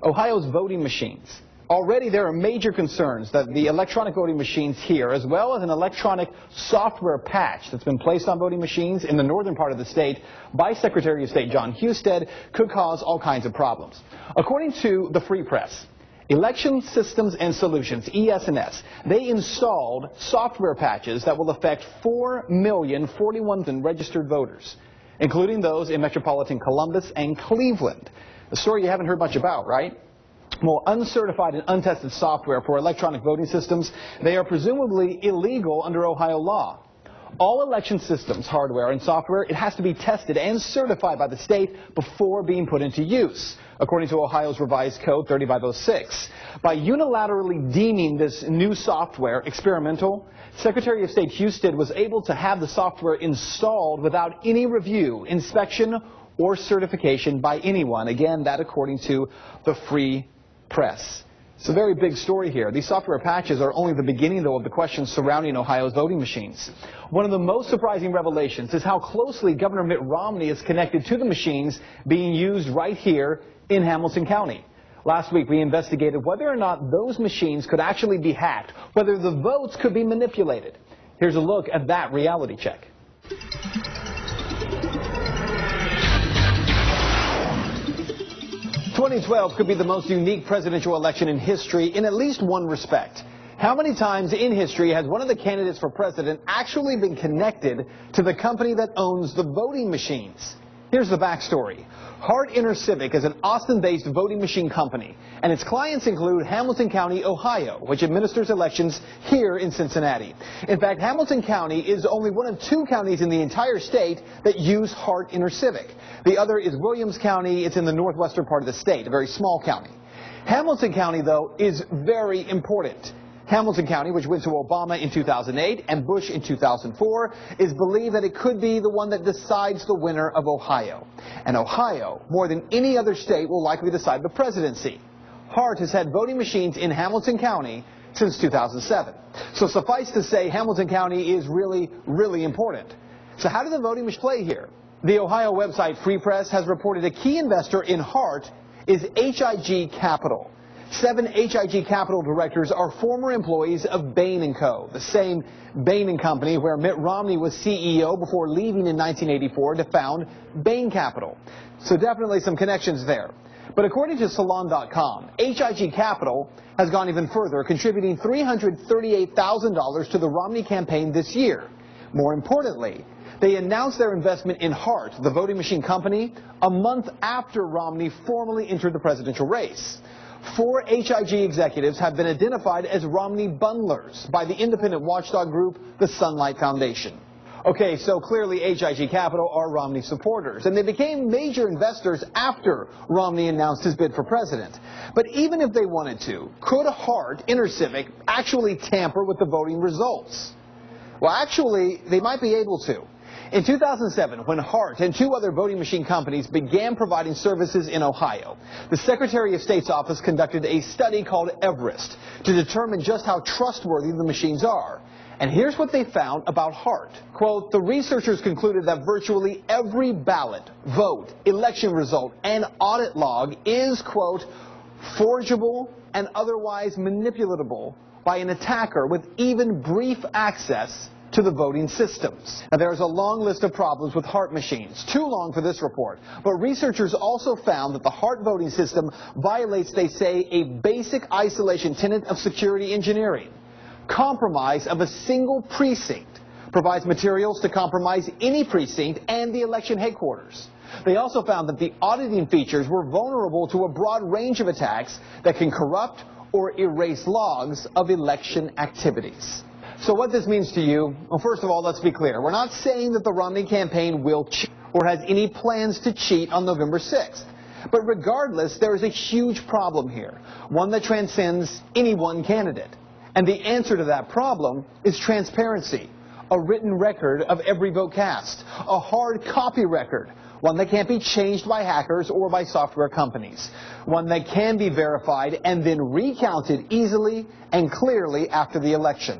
Ohio's voting machines. Already there are major concerns that the electronic voting machines here, as well as an electronic software patch that's been placed on voting machines in the northern part of the state by Secretary of State John Husted, could cause all kinds of problems. According to the Free Press, Election Systems and Solutions, ES&S, they installed software patches that will affect 4,041,000 registered voters, including those in metropolitan Columbus and Cleveland. A story you haven't heard much about, right? Well, uncertified and untested software for electronic voting systems, they are presumably illegal under Ohio law. All election systems, hardware and software, it has to be tested and certified by the state before being put into use, according to Ohio's revised code 3506. By unilaterally deeming this new software experimental, Secretary of State Husted was able to have the software installed without any review, inspection, or certification by anyone. Again, that according to the Free Press. It's a very big story here. These software patches are only the beginning, though, of the questions surrounding Ohio's voting machines. One of the most surprising revelations is how closely Governor Mitt Romney is connected to the machines being used right here in Hamilton County. Last week, we investigated whether or not those machines could actually be hacked, whether the votes could be manipulated. Here's a look at that reality check. 2012 could be the most unique presidential election in history in at least one respect. How many times in history has one of the candidates for president actually been connected to the company that owns the voting machines? Here's the backstory. Hart InterCivic is an Austin-based voting machine company, and its clients include Hamilton County, Ohio, which administers elections here in Cincinnati. In fact, Hamilton County is only one of 2 counties in the entire state that use Hart InterCivic. The other is Williams County. It's in the northwestern part of the state, a very small county. Hamilton County, though, is very important. Hamilton County, which went to Obama in 2008 and Bush in 2004, is believed that it could be the one that decides the winner of Ohio. And Ohio, more than any other state, will likely decide the presidency. Hart has had voting machines in Hamilton County since 2007. So suffice to say, Hamilton County is really, really important. So how do the voting machines play here? The Ohio website Free Press has reported a key investor in Hart is HIG Capital. 7 HIG Capital directors are former employees of Bain & Co., the same Bain & Company where Mitt Romney was CEO before leaving in 1984 to found Bain Capital. So definitely some connections there. But according to Salon.com, HIG Capital has gone even further, contributing $338,000 to the Romney campaign this year. More importantly, they announced their investment in Hart, the voting machine company, a month after Romney formally entered the presidential race. 4 HIG executives have been identified as Romney bundlers by the independent watchdog group, the SunlightFoundation. Okay, so clearly HIG Capital are Romney supporters, and they became major investors after Romney announced his bid for president. But even if they wanted to, could Hart InterCivic actually tamper with the voting results? Well, actually, they might be able to. In 2007, when Hart and 2 other voting machine companies began providing services in Ohio, the Secretary of State's office conducted a study called Everest to determine just how trustworthy the machines are. And here's what they found about Hart. Quote, the researchers concluded that virtually every ballot, vote, election result, and audit log is, quote, forgeable and otherwise manipulatable by an attacker with even brief access to the voting systems. Now, there's a long list of problems with Hart machines, too long for this report, but researchers also found that the Hart voting system violates, they say, a basic isolation tenet of security engineering. Compromise of a single precinct provides materials to compromise any precinct and the election headquarters. They also found that the auditing features were vulnerable to a broad range of attacks that can corrupt or erase logs of election activities. So what this means to you, well, first of all, let's be clear. We're not saying that the Romney campaign will cheat or has any plans to cheat on November 6th. But regardless, there is a huge problem here, one that transcends any one candidate. And the answer to that problem is transparency, a written record of every vote cast, a hard copy record, one that can't be changed by hackers or by software companies, one that can be verified and then recounted easily and clearly after the election.